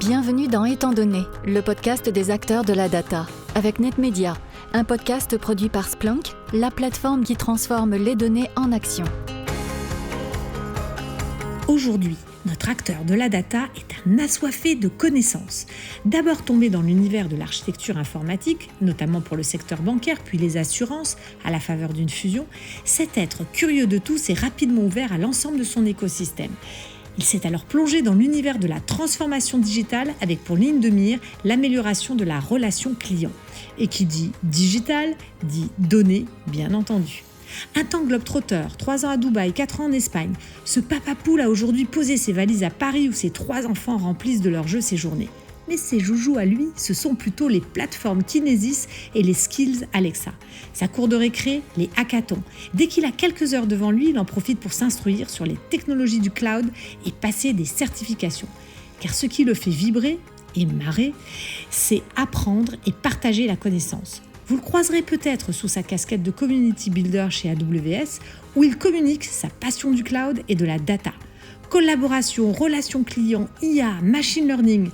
Bienvenue dans Étant donné, le podcast des acteurs de la data, avec NetMedia, un podcast produit par Splunk, la plateforme qui transforme les données en action. Aujourd'hui, notre acteur de la data est un assoiffé de connaissances. D'abord tombé dans l'univers de l'architecture informatique, notamment pour le secteur bancaire puis les assurances, à la faveur d'une fusion, cet être curieux de tout s'est rapidement ouvert à l'ensemble de son écosystème. Il s'est alors plongé dans l'univers de la transformation digitale avec pour ligne de mire l'amélioration de la relation client. Et qui dit digital, dit données, bien entendu. Un temps globe-trotter, 3 ans à Dubaï, 4 ans en Espagne, ce papa poule a aujourd'hui posé ses valises à Paris où ses 3 enfants remplissent de leur jeu ses journées. Mais ses joujoux à lui, ce sont plutôt les plateformes Kinesis et les skills Alexa. Sa cour de récré, les hackathons. Dès qu'il a quelques heures devant lui, il en profite pour s'instruire sur les technologies du cloud et passer des certifications. Car ce qui le fait vibrer et marrer, c'est apprendre et partager la connaissance. Vous le croiserez peut-être sous sa casquette de community builder chez AWS, où il communique sa passion du cloud et de la data. Collaboration, relations clients, IA, machine learning.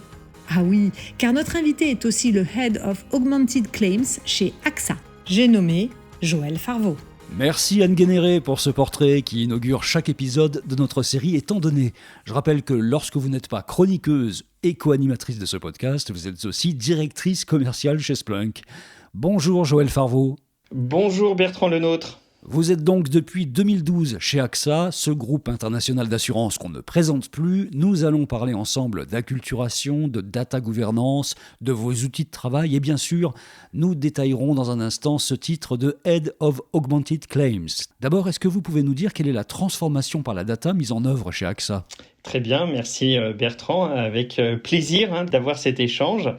Ah oui, car notre invité est aussi le Head of Augmented Claims chez AXA. J'ai nommé Joël Farvaux. Merci Anne Guénéré pour ce portrait qui inaugure chaque épisode de notre série Étant donné. Je rappelle que lorsque vous n'êtes pas chroniqueuse et co-animatrice de ce podcast, vous êtes aussi directrice commerciale chez Splunk. Bonjour Joël Farvaux. Bonjour Bertrand Lenôtre. Vous êtes donc depuis 2012 chez AXA, ce groupe international d'assurance qu'on ne présente plus. Nous allons parler ensemble d'acculturation, de data gouvernance, de vos outils de travail et bien sûr, nous détaillerons dans un instant ce titre de Head of Augmented Claims. D'abord, est-ce que vous pouvez nous dire quelle est la transformation par la data mise en œuvre chez AXA ? Très bien, merci Bertrand, avec plaisir d'avoir cet échange.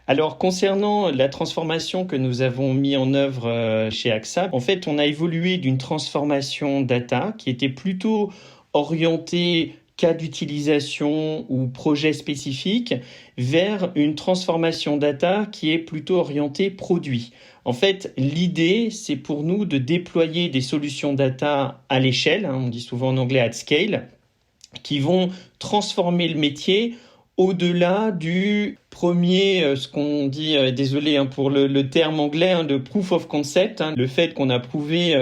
Alors, concernant la transformation que nous avons mis en œuvre chez AXA, en fait, on a évolué d'une transformation data qui était plutôt orientée cas d'utilisation ou projet spécifique vers une transformation data qui est plutôt orientée produit. En fait, l'idée, c'est pour nous de déployer des solutions data à l'échelle, on dit souvent en anglais at scale, qui vont transformer le métier au-delà du premier, ce qu'on dit, désolé pour le terme anglais, de proof of concept, le fait qu'on a prouvé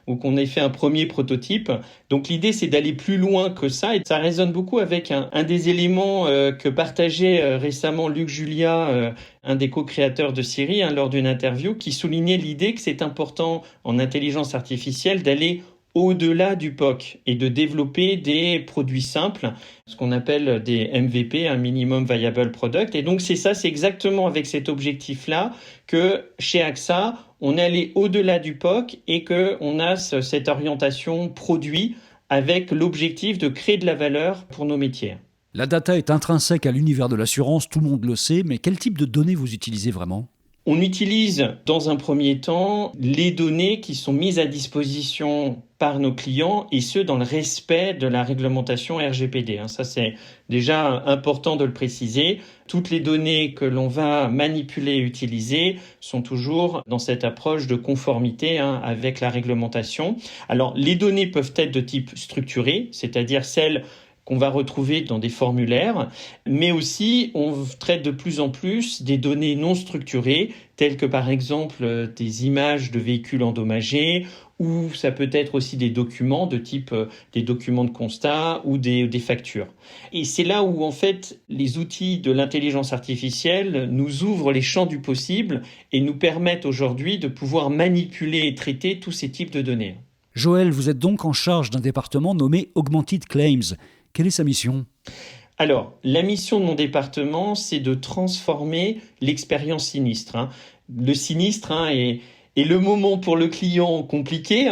ou qu'on ait fait un premier prototype. Donc l'idée, c'est d'aller plus loin que ça et ça résonne beaucoup avec un des éléments que partageait récemment Luc Julia, un des co-créateurs de Siri, lors d'une interview, qui soulignait l'idée que c'est important en intelligence artificielle d'aller au-delà du POC et de développer des produits simples, ce qu'on appelle des MVP, un Minimum Viable Product. Et donc c'est exactement avec cet objectif-là que chez AXA, on est allé au-delà du POC et qu'on a cette orientation produit avec l'objectif de créer de la valeur pour nos métiers. La data est intrinsèque à l'univers de l'assurance, tout le monde le sait, mais quel type de données vous utilisez vraiment ? On utilise dans un premier temps les données qui sont mises à disposition par nos clients et ce dans le respect de la réglementation RGPD. Ça, c'est déjà important de le préciser. Toutes les données que l'on va manipuler et utiliser sont toujours dans cette approche de conformité avec la réglementation. Alors, les données peuvent être de type structuré, c'est-à-dire celles qu'on va retrouver dans des formulaires, mais aussi on traite de plus en plus des données non structurées, telles que par exemple des images de véhicules endommagés, ou ça peut être aussi des documents de type des documents de constat ou des factures. Et c'est là où en fait les outils de l'intelligence artificielle nous ouvrent les champs du possible et nous permettent aujourd'hui de pouvoir manipuler et traiter tous ces types de données. Joël, vous êtes donc en charge d'un département nommé Augmented Claims. Quelle est sa mission ? Alors, la mission de mon département, c'est de transformer l'expérience sinistre. Le sinistre est le moment pour le client compliqué.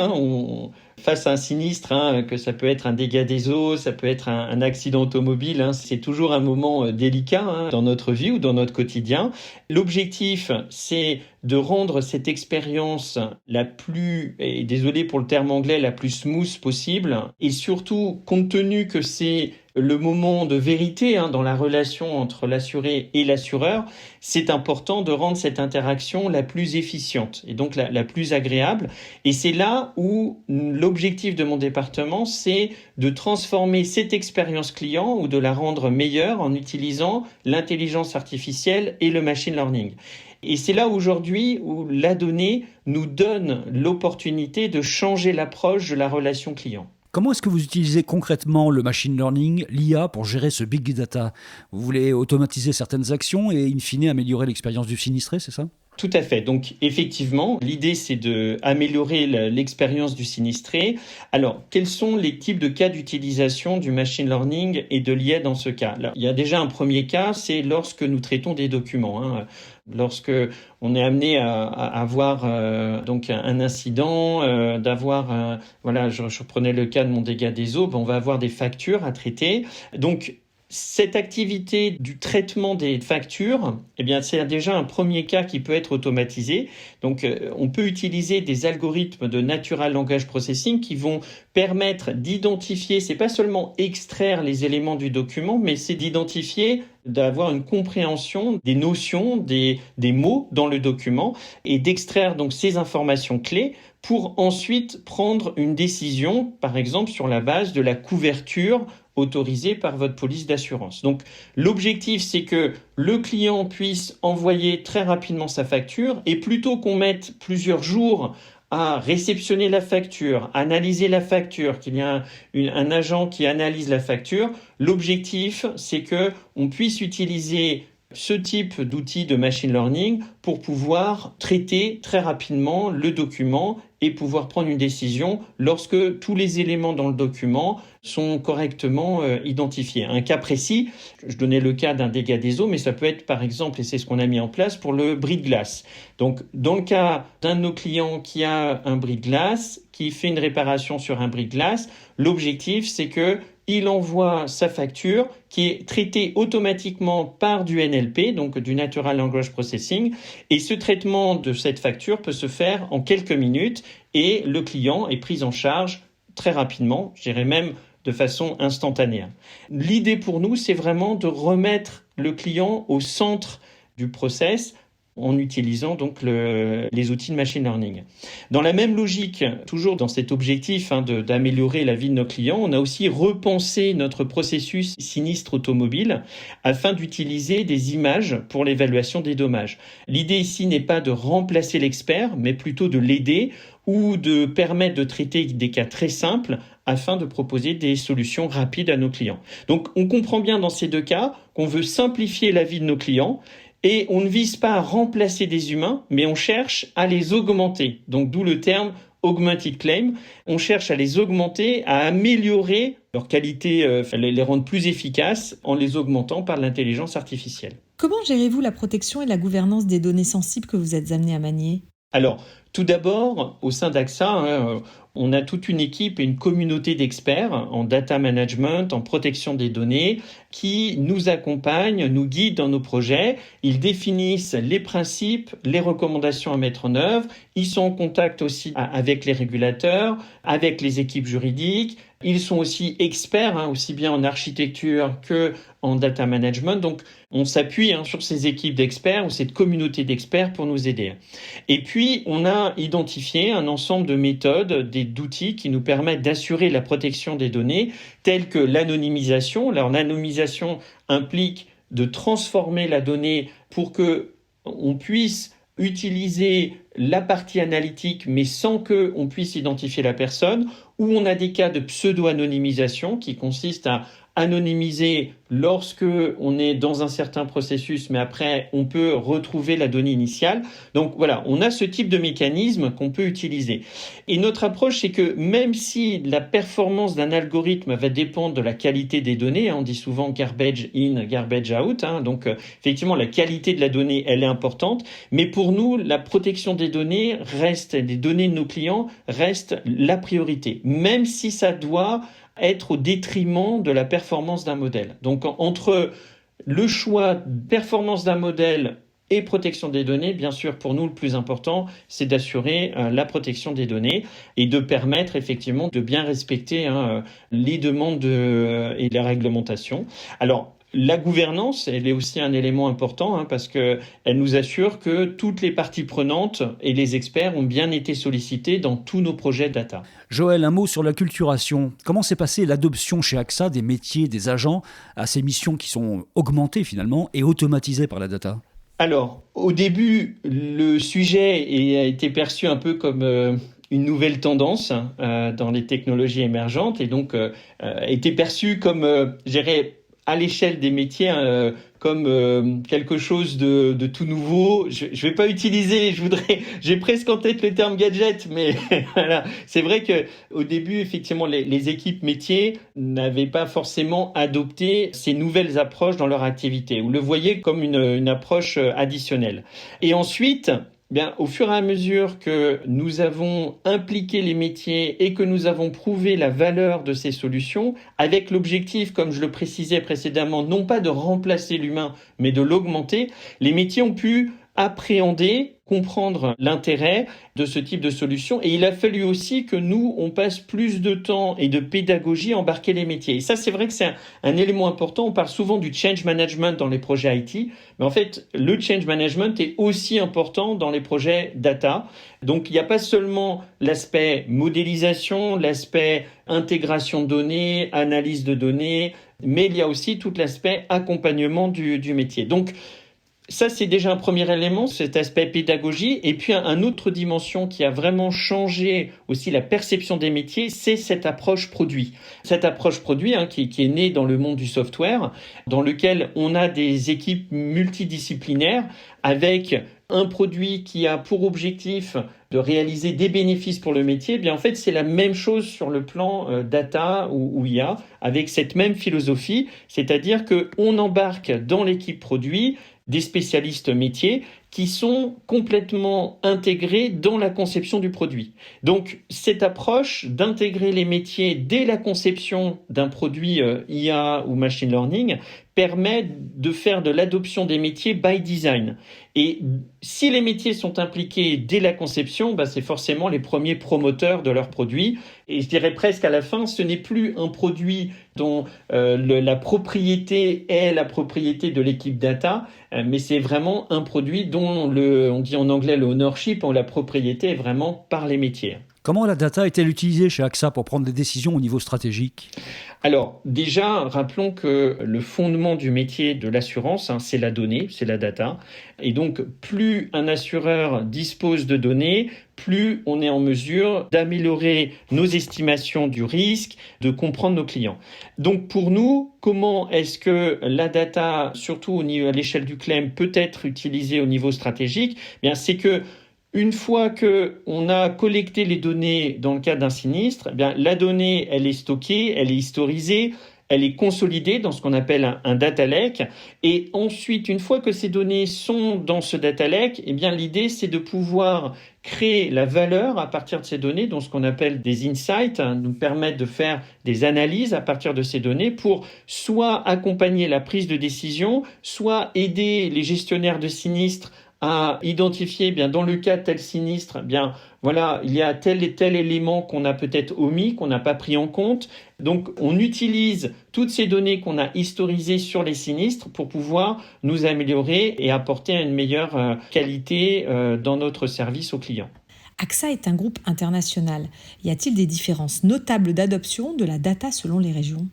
Face à un sinistre, que ça peut être un dégât des eaux, ça peut être un accident automobile, c'est toujours un moment délicat dans notre vie ou dans notre quotidien. L'objectif, c'est de rendre cette expérience la plus, et désolé pour le terme anglais, la plus smooth possible. Et surtout, compte tenu que c'est le moment de vérité dans la relation entre l'assuré et l'assureur, c'est important de rendre cette interaction la plus efficiente et donc la plus agréable. Et c'est là où l'objectif de mon département, c'est de transformer cette expérience client ou de la rendre meilleure en utilisant l'intelligence artificielle et le machine learning. Et c'est là aujourd'hui où la donnée nous donne l'opportunité de changer l'approche de la relation client. Comment est-ce que vous utilisez concrètement le machine learning, l'IA, pour gérer ce big data ? Vous voulez automatiser certaines actions et in fine améliorer l'expérience du sinistré, c'est ça ? Tout à fait. Donc, effectivement, l'idée, c'est d'améliorer l'expérience du sinistré. Alors, quels sont les types de cas d'utilisation du machine learning et de l'IA dans ce cas ? Alors, il y a déjà un premier cas, c'est lorsque nous traitons des documents. Lorsque on est amené à avoir donc un incident, je prenais le cas de mon dégât des eaux, on va avoir des factures à traiter. Donc, cette activité du traitement des factures, c'est déjà un premier cas qui peut être automatisé. Donc, on peut utiliser des algorithmes de Natural Language Processing qui vont permettre d'identifier, c'est pas seulement extraire les éléments du document, mais c'est d'identifier, d'avoir une compréhension des notions, des mots dans le document et d'extraire donc ces informations clés pour ensuite prendre une décision, par exemple sur la base de la couverture autorisé par votre police d'assurance. Donc, l'objectif, c'est que le client puisse envoyer très rapidement sa facture et plutôt qu'on mette plusieurs jours à réceptionner la facture, analyser la facture, qu'il y a un agent qui analyse la facture, l'objectif, c'est que on puisse utiliser ce type d'outil de machine learning pour pouvoir traiter très rapidement le document et pouvoir prendre une décision lorsque tous les éléments dans le document sont correctement identifiés. Un cas précis, je donnais le cas d'un dégât des eaux, mais ça peut être par exemple, et c'est ce qu'on a mis en place pour le bris de glace. Donc, dans le cas d'un de nos clients qui a un bris de glace, qui fait une réparation sur un bris de glace, l'objectif, c'est que il envoie sa facture qui est traitée automatiquement par du NLP, donc du Natural Language Processing. Et ce traitement de cette facture peut se faire en quelques minutes et le client est pris en charge très rapidement, je dirais même de façon instantanée. L'idée pour nous, c'est vraiment de remettre le client au centre du process en utilisant donc les outils de machine learning. Dans la même logique, toujours dans cet objectif d'améliorer la vie de nos clients, on a aussi repensé notre processus sinistre automobile afin d'utiliser des images pour l'évaluation des dommages. L'idée ici n'est pas de remplacer l'expert, mais plutôt de l'aider ou de permettre de traiter des cas très simples afin de proposer des solutions rapides à nos clients. Donc, on comprend bien dans ces deux cas qu'on veut simplifier la vie de nos clients. Et on ne vise pas à remplacer des humains, mais on cherche à les augmenter. Donc d'où le terme augmented claim. On cherche à les augmenter, à améliorer leur qualité, les rendre plus efficaces en les augmentant par l'intelligence artificielle. Comment gérez-vous la protection et la gouvernance des données sensibles que vous êtes amené à manier ? Alors, tout d'abord, au sein d'AXA, on a toute une équipe et une communauté d'experts en data management, en protection des données, qui nous accompagnent, nous guident dans nos projets. Ils définissent les principes, les recommandations à mettre en œuvre. Ils sont en contact aussi avec les régulateurs, avec les équipes juridiques. Ils sont aussi experts, aussi bien en architecture que en data management. Donc, on s'appuie sur ces équipes d'experts ou cette communauté d'experts pour nous aider. Et puis, on a identifié un ensemble de méthodes, d'outils qui nous permettent d'assurer la protection des données, telles que l'anonymisation. L'anonymisation implique de transformer la donnée pour que on puisse utiliser la partie analytique, mais sans qu'on puisse identifier la personne, ou on a des cas de pseudo-anonymisation qui consistent à anonymiser lorsque on est dans un certain processus, mais après on peut retrouver la donnée initiale. Donc voilà, on a ce type de mécanisme qu'on peut utiliser. Et notre approche, c'est que même si la performance d'un algorithme va dépendre de la qualité des données, on dit souvent garbage in, garbage out, donc effectivement la qualité de la donnée, elle est importante, mais pour nous, la protection des données des données de nos clients reste la priorité, même si ça doit être au détriment de la performance d'un modèle. Donc entre le choix de performance d'un modèle et protection des données. Bien sûr, pour nous, le plus important, c'est d'assurer la protection des données et de permettre effectivement de bien respecter les demandes et les réglementations. Alors, la gouvernance, elle est aussi un élément important parce qu'elle nous assure que toutes les parties prenantes et les experts ont bien été sollicités dans tous nos projets data. Joël, un mot sur l'acculturation. Comment s'est passée l'adoption chez AXA des métiers, des agents à ces missions qui sont augmentées finalement et automatisées par la data ? Alors, au début, le sujet a été perçu un peu comme une nouvelle tendance dans les technologies émergentes et donc a été perçu comme, je dirais, à l'échelle des métiers comme quelque chose de tout nouveau. Je vais pas utiliser, j'ai presque en tête le terme gadget, mais voilà. C'est vrai que au début, effectivement, les équipes métiers n'avaient pas forcément adopté ces nouvelles approches dans leur activité ou le voyaient comme une approche additionnelle. Et ensuite, au fur et à mesure que nous avons impliqué les métiers et que nous avons prouvé la valeur de ces solutions, avec l'objectif, comme je le précisais précédemment, non pas de remplacer l'humain, mais de l'augmenter, les métiers ont pu appréhender, comprendre l'intérêt de ce type de solution. Et il a fallu aussi que nous, on passe plus de temps et de pédagogie à embarquer les métiers. Et ça, c'est vrai que c'est un élément important. On parle souvent du change management dans les projets IT. Mais en fait, le change management est aussi important dans les projets data. Donc, il n'y a pas seulement l'aspect modélisation, l'aspect intégration de données, analyse de données, mais il y a aussi tout l'aspect accompagnement du métier. Donc, ça, c'est déjà un premier élément, cet aspect pédagogie. Et puis, une autre dimension qui a vraiment changé aussi la perception des métiers, c'est cette approche produit. Cette approche produit qui est née dans le monde du software, dans lequel on a des équipes multidisciplinaires avec un produit qui a pour objectif de réaliser des bénéfices pour le métier. En fait, c'est la même chose sur le plan data ou IA, avec cette même philosophie, c'est-à-dire qu'on embarque dans l'équipe produit des spécialistes métiers qui sont complètement intégrés dans la conception du produit. Donc, cette approche d'intégrer les métiers dès la conception d'un produit IA ou machine learning permet de faire de l'adoption des métiers by design. Et si les métiers sont impliqués dès la conception, c'est forcément les premiers promoteurs de leurs produits. Et je dirais presque à la fin, ce n'est plus un produit dont la propriété est la propriété de l'équipe data, mais c'est vraiment un produit dont on dit en anglais le ownership, la propriété est vraiment par les métiers. Comment la data est-elle utilisée chez AXA pour prendre des décisions au niveau stratégique ? Alors déjà, rappelons que le fondement du métier de l'assurance, c'est la donnée, c'est la data. Et donc, plus un assureur dispose de données, plus on est en mesure d'améliorer nos estimations du risque, de comprendre nos clients. Donc pour nous, comment est-ce que la data, surtout à l'échelle du claim, peut être utilisée au niveau stratégique ? C'est que une fois qu'on a collecté les données dans le cadre d'un sinistre, la donnée, elle est stockée, elle est historisée, elle est consolidée dans ce qu'on appelle un data lake. Et ensuite, une fois que ces données sont dans ce data lake, l'idée, c'est de pouvoir créer la valeur à partir de ces données, donc ce qu'on appelle des insights, nous permettent de faire des analyses à partir de ces données pour soit accompagner la prise de décision, soit aider les gestionnaires de sinistres à identifier, dans le cas de tel sinistre, il y a tel et tel élément qu'on a peut-être omis, qu'on n'a pas pris en compte. Donc, on utilise toutes ces données qu'on a historisées sur les sinistres pour pouvoir nous améliorer et apporter une meilleure qualité dans notre service aux clients. AXA est un groupe international. Y a-t-il des différences notables d'adoption de la data selon les régions ?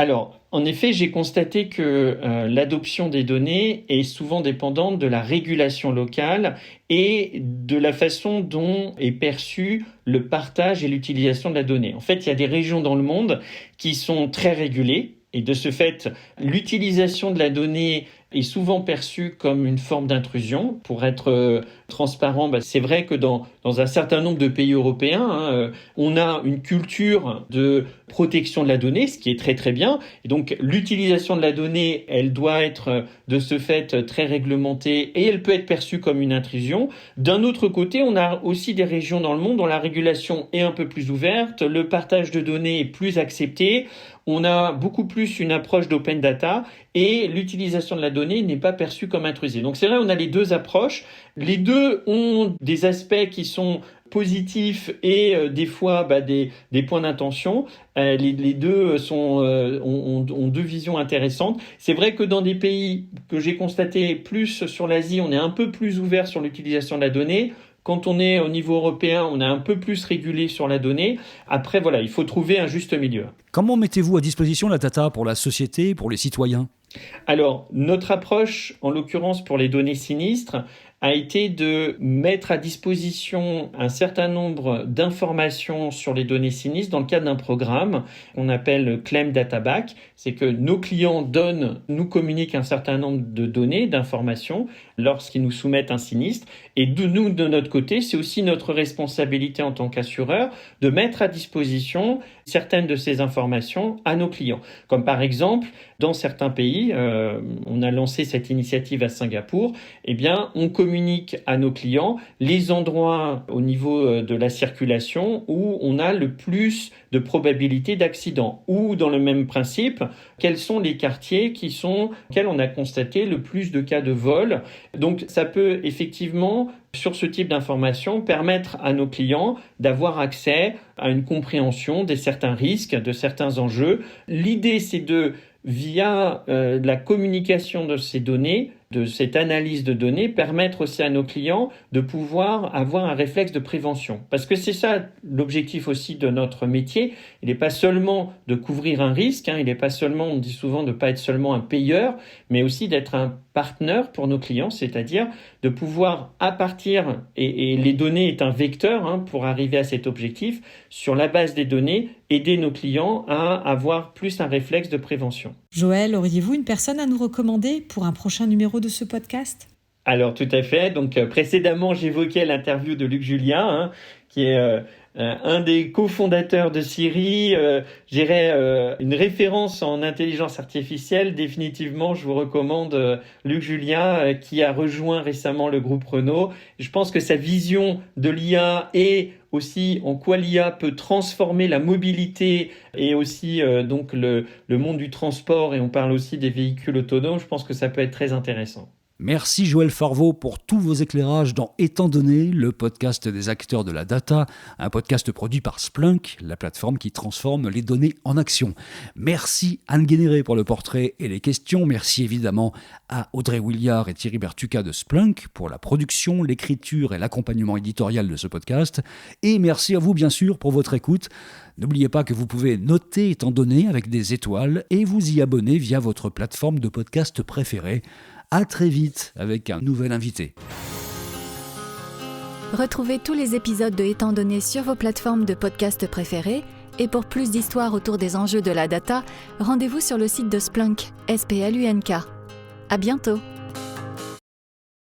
Alors, en effet, j'ai constaté que l'adoption des données est souvent dépendante de la régulation locale et de la façon dont est perçu le partage et l'utilisation de la donnée. En fait, il y a des régions dans le monde qui sont très régulées et de ce fait, l'utilisation de la donnée est souvent perçue comme une forme d'intrusion. Pour être transparent, c'est vrai que dans un certain nombre de pays européens, on a une culture de protection de la donnée, ce qui est très très bien. Et donc l'utilisation de la donnée, elle doit être de ce fait très réglementée et elle peut être perçue comme une intrusion. D'un autre côté, on a aussi des régions dans le monde dont la régulation est un peu plus ouverte, le partage de données est plus accepté. on a beaucoup plus une approche d'open data et l'utilisation de la donnée n'est pas perçue comme intrusive. Donc c'est vrai, on a les deux approches. Les deux ont des aspects qui sont positifs et des fois des points d'intention. Les deux ont deux visions intéressantes. C'est vrai que dans des pays que j'ai constaté plus sur l'Asie, on est un peu plus ouvert sur l'utilisation de la donnée. Quand on est au niveau européen, on est un peu plus régulé sur la donnée. Après, voilà, il faut trouver un juste milieu. Comment mettez-vous à disposition la data pour la société, pour les citoyens ? Alors, notre approche, en l'occurrence pour les données sinistres, a été de mettre à disposition un certain nombre d'informations sur les données sinistres dans le cadre d'un programme qu'on appelle Claim Data Back. C'est que nos clients nous communiquent un certain nombre de données, d'informations lorsqu'ils nous soumettent un sinistre. Et de notre côté, c'est aussi notre responsabilité en tant qu'assureur de mettre à disposition certaines de ces informations à nos clients. Comme par exemple, dans certains pays, on a lancé cette initiative à Singapour, on communique à nos clients les endroits au niveau de la circulation où on a le plus de probabilité d'accident. Ou dans le même principe, quels sont les quartiers auxquels on a constaté le plus de cas de vol. Donc ça peut effectivement, sur ce type d'information, permettre à nos clients d'avoir accès à une compréhension de certains risques, de certains enjeux. L'idée, c'est via la communication de ces données, de cette analyse de données, permettre aussi à nos clients de pouvoir avoir un réflexe de prévention. Parce que c'est ça l'objectif aussi de notre métier. Il n'est pas seulement de couvrir un risque, il n'est pas seulement, on dit souvent, de ne pas être seulement un payeur, mais aussi d'être un partenaire pour nos clients, c'est-à-dire de pouvoir, à partir, et les données est un vecteur pour arriver à cet objectif, sur la base des données, aider nos clients à avoir plus un réflexe de prévention. Joël, auriez-vous une personne à nous recommander pour un prochain numéro de ce podcast ? Alors tout à fait. Donc précédemment, j'évoquais l'interview de Luc Julien, qui est un des cofondateurs de Siri, une référence en intelligence artificielle. Définitivement, je vous recommande Luc Julien, qui a rejoint récemment le groupe Renault. Je pense que sa vision de l'IA et aussi en quoi l'IA peut transformer la mobilité et aussi donc le monde du transport, et on parle aussi des véhicules autonomes, je pense que ça peut être très intéressant. Merci Joël Farvaux pour tous vos éclairages dans Étant donné, le podcast des acteurs de la data, un podcast produit par Splunk, la plateforme qui transforme les données en action. Merci Anne Guénéré pour le portrait et les questions. Merci évidemment à Audrey Williard et Thierry Bertucca de Splunk pour la production, l'écriture et l'accompagnement éditorial de ce podcast. Et merci à vous bien sûr pour votre écoute. N'oubliez pas que vous pouvez noter Étant donné avec des étoiles et vous y abonner via votre plateforme de podcast préférée. À très vite avec un nouvel invité. Retrouvez tous les épisodes de Étant donné sur vos plateformes de podcast préférées. Et pour plus d'histoires autour des enjeux de la data, rendez-vous sur le site de Splunk, SPLUNK. À bientôt!